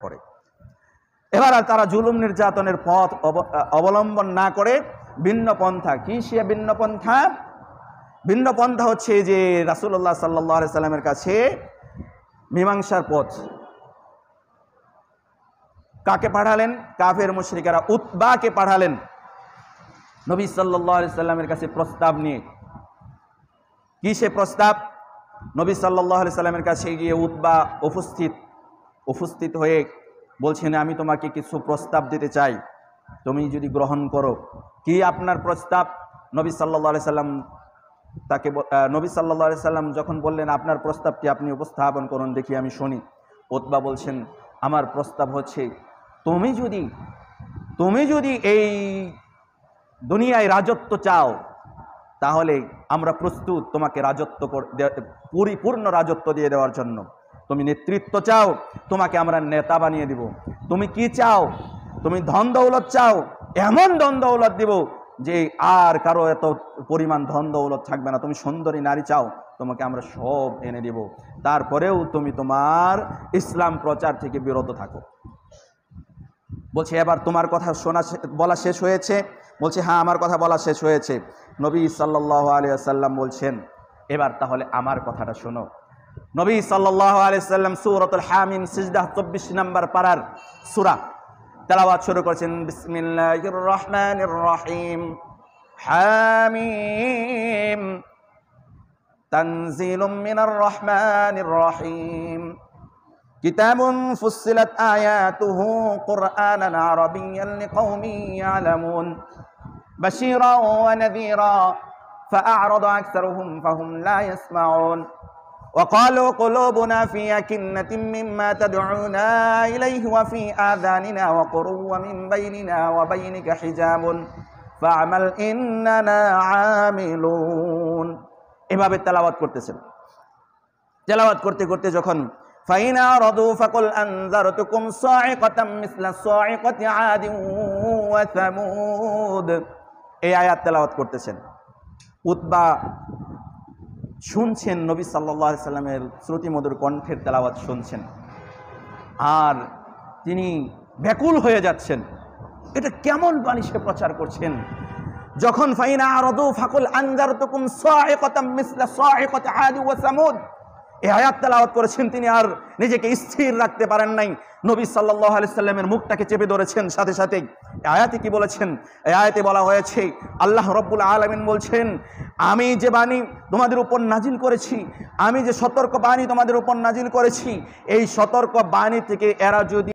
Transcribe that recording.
করে। এবার আর তারা জুলুম নির্যাতনের পথ অবলম্বন না করে ভিন্ন পন্থা, কি সে ভিন্ন পন্থা? ভিন্ন পন্থা হচ্ছে যে রাসূলুল্লাহ সাল্লাল্লাহু আলাইহি সাল্লামের কাছে মীমাংসার পথ। কাকে পাঠালেন? কাফের মুশরিকেরা উতবাকে পাঠালেন নবী সাল্লাল্লাহু আলাইহি সাল্লামের কাছে প্রস্তাব নিয়ে। কি সে প্রস্তাব? নবী সাল্লাল্লাহু আলাইহি সাল্লামের কাছে গিয়ে উতবা উপস্থিত হয়ে বলছেন, আমি তোমাকে কিছু প্রস্তাব দিতে চাই, তুমি যদি গ্রহণ করো। কি আপনার প্রস্তাব? নবী সাল্লাল্লাহু আলাইহি সাল্লাম নবী সাল্লাল্লাহু আলাইহি সাল্লাম যখন বললেন, আপনার প্রস্তাবটি আপনি উপস্থাপন করুন, দেখি আমি শুনি। উতবা বলছেন, আমার প্রস্তাব হচ্ছে, তুমি যদি এই দুনিয়ায় রাজত্ব চাও, তাহলে আমরা প্রস্তুত তোমাকে রাজত্ব পরিপূর্ণ রাজত্ব দিয়ে দেওয়ার জন্য। তুমি নেতৃত্ব চাও, তোমাকে আমরা নেতা বানিয়ে দিব। তুমি কি চাও? তুমি ধন দৌলত চাও, এমন ধন দৌলত দিব যে আর কারো এত পরিমাণ ধন দৌলত থাকবে না। তুমি সুন্দরী নারী চাও, তোমাকে আমরা সব এনে দিব, তারপরেও তুমি তোমার ইসলাম প্রচার থেকে বিরত থাকো। বলছে, এবার তোমার কথা বলা শেষ হয়েছে? বলছে, হ্যাঁ, আমার কথা বলা শেষ হয়েছে। নবী সাল্লাল্লাহু আলাইহি ওয়াসাল্লাম বলছেন, এবার তাহলে আমার কথাটা শোনো। নবী সাল্লাল্লাহু আলাইহি ওয়াসাল্লাম সূরাতুল হামিম সিজদা 24 নম্বর পারার সূরা তেলাওয়াত শুরু করেছেন। বিসমিল্লাহির রহমানির রহিম। হামিম তানজিলুম মিনার রহমানির রহিম। কিতাবুন ফুসসিলাত আয়াতুহু কুরআনান আরাবিয়্যান লিকাওমিন ইয়ালামুন বাশীরান ওয়া নাযীরা ফাআরাদা আকসারুহুম ফাহুম লা ইয়াসমাউন وقالوا قلوبنا في أكنة مما تدعونا إليه وفي آذاننا وقر ومن بيننا وبينك حجاب فاعمل إننا عاملون। এভাবে তেলাওয়াত করতেছেন। তেলাওয়াত করতে করতে যখন فإن أعرضوا فقل أنذرتكم صاعقة مثل صاعقة عاد وثمود, এই আয়াত তেলাওয়াত করতেছেন। উতবা শুনছেন নবী সাল্লাল্লাহু আলাইহি সাল্লামের শ্রুতিমধুর কণ্ঠের তেলাওয়াত শুনছেন, আর তিনি ব্যাকুল হয়ে যাচ্ছেন। এটা কেমন বাণী সে প্রচার করছেন? যখন ফাইনা আরাদু ফাকুল আনজারতুকুম সাইকাতাম মিসলা সাইকাতি আদ ওয়া সামুদ, এই আয়াত তেলাওয়াত করেছেন, তিনি আর নিজেকে স্থির রাখতে পারেন নাই। নবী সাল্লাল্লাহু আলাইহি সাল্লামের মুখটাকে চেপে ধরেছেন। সাথে সাথেই আয়াতে কি বলেছেন? এই আয়াতে বলা হয়েছে, আল্লাহ রাব্বুল আলামিন বলছেন, আমি যে বাণী তোমাদের উপর নাজিল করেছি, আমি যে সতর্ক বাণী তোমাদের উপর নাজিল করেছি, এই সতর্ক বাণী থেকে এরা যদি